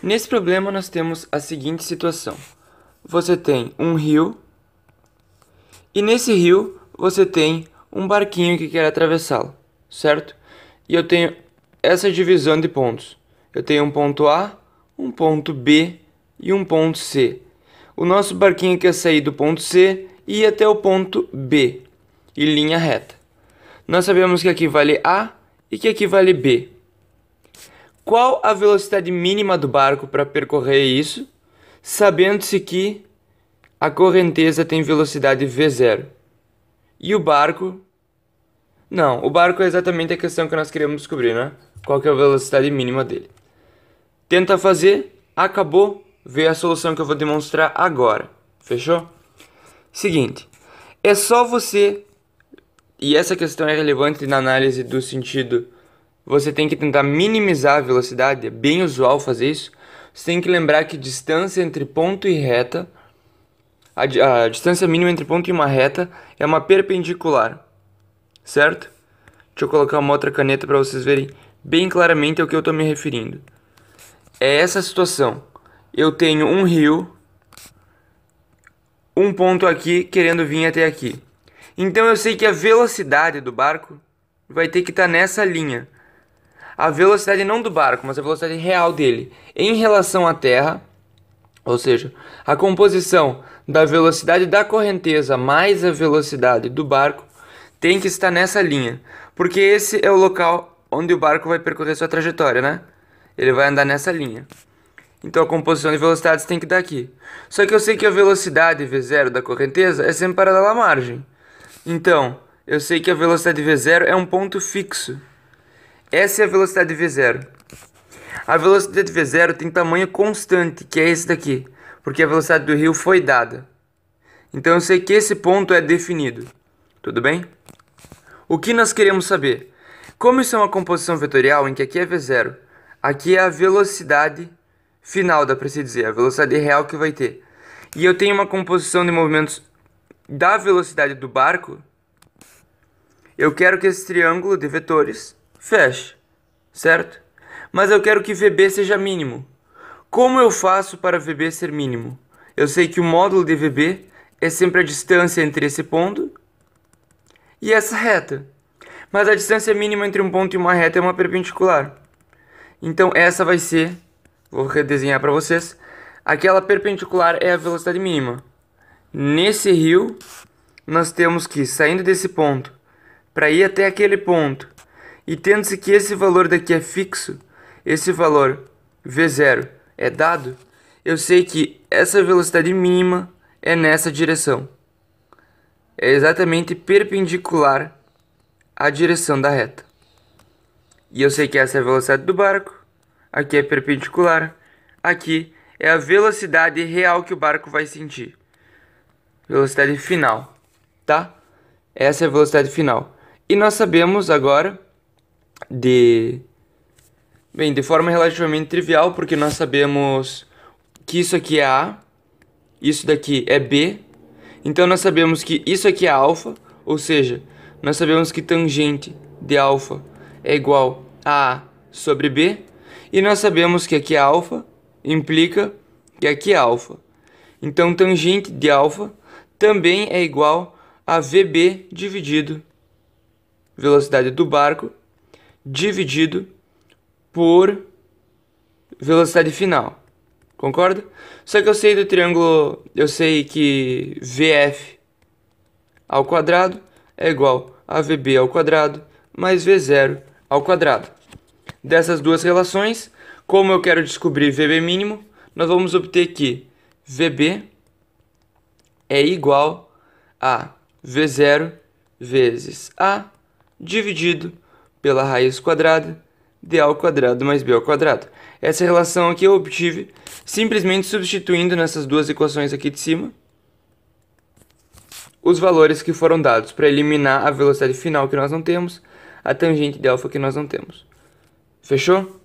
Nesse problema nós temos a seguinte situação. Você tem um rio e nesse rio você tem um barquinho que quer atravessá-lo, certo? E eu tenho essa divisão de pontos. Eu tenho um ponto A, um ponto B e um ponto C. O nosso barquinho quer sair do ponto C e ir até o ponto B, em linha reta. Nós sabemos que aqui vale A e que aqui vale B. Qual a velocidade mínima do barco para percorrer isso, sabendo-se que a correnteza tem velocidade V0? E o barco... Não, o barco é exatamente a questão que nós queremos descobrir, né? Qual que é a velocidade mínima dele. Tenta fazer, acabou, veio a solução que eu vou demonstrar agora. Fechou? Seguinte, é só você... E essa questão é relevante na análise do sentido... Você tem que tentar minimizar a velocidade, é bem usual fazer isso. Você tem que lembrar que distância entre ponto e reta... A distância mínima entre ponto e uma reta é uma perpendicular, certo? Deixa eu colocar uma outra caneta para vocês verem bem claramente ao que eu estou me referindo. É essa situação. Eu tenho um rio, um ponto aqui querendo vir até aqui. Então eu sei que a velocidade do barco vai ter que estar nessa linha. A velocidade não do barco, mas a velocidade real dele em relação à Terra, ou seja, a composição da velocidade da correnteza mais a velocidade do barco tem que estar nessa linha, porque esse é o local onde o barco vai percorrer sua trajetória, né? Ele vai andar nessa linha. Então a composição de velocidades tem que dar aqui. Só que eu sei que a velocidade V0 da correnteza é sempre paralela à margem. Então, eu sei que a velocidade V0 é um ponto fixo. Essa é a velocidade V0. A velocidade V0 tem tamanho constante, que é esse daqui, porque a velocidade do rio foi dada. Então eu sei que esse ponto é definido. Tudo bem? O que nós queremos saber? Como isso é uma composição vetorial em que aqui é V0, aqui é a velocidade final, dá para se dizer, a velocidade real que vai ter. E eu tenho uma composição de movimentos da velocidade do barco. Eu quero que esse triângulo de vetores feche, certo? Mas eu quero que VB seja mínimo. Como eu faço para VB ser mínimo? Eu sei que o módulo de VB é sempre a distância entre esse ponto e essa reta. Mas a distância mínima entre um ponto e uma reta é uma perpendicular. Então essa vai ser, vou redesenhar para vocês, aquela perpendicular é a velocidade mínima. Nesse rio, nós temos que, saindo desse ponto, para ir até aquele ponto, e tendo-se que esse valor daqui é fixo, esse valor V0 é dado, eu sei que essa velocidade mínima é nessa direção. É exatamente perpendicular à direção da reta. E eu sei que essa é a velocidade do barco, aqui é perpendicular, aqui é a velocidade real que o barco vai sentir. Velocidade final, tá? Essa é a velocidade final. E nós sabemos agora de forma relativamente trivial, porque nós sabemos que isso aqui é A, isso daqui é B, então nós sabemos que isso aqui é alfa, ou seja, nós sabemos que tangente de alfa é igual a A sobre B, e nós sabemos que aqui é alfa implica que aqui é alfa. Então tangente de alfa também é igual a VB dividido velocidade do barco dividido por velocidade final. Concorda? Só que eu sei do triângulo, eu sei que VF ao quadrado é igual a VB ao quadrado mais V0 ao quadrado. Dessas duas relações, como eu quero descobrir VB mínimo, nós vamos obter que VB é igual a V0 vezes A dividido pela raiz quadrada de A ao quadrado mais B ao quadrado. Essa relação aqui eu obtive simplesmente substituindo nessas duas equações aqui de cima os valores que foram dados para eliminar a velocidade final que nós não temos, a tangente de alfa que nós não temos. Fechou?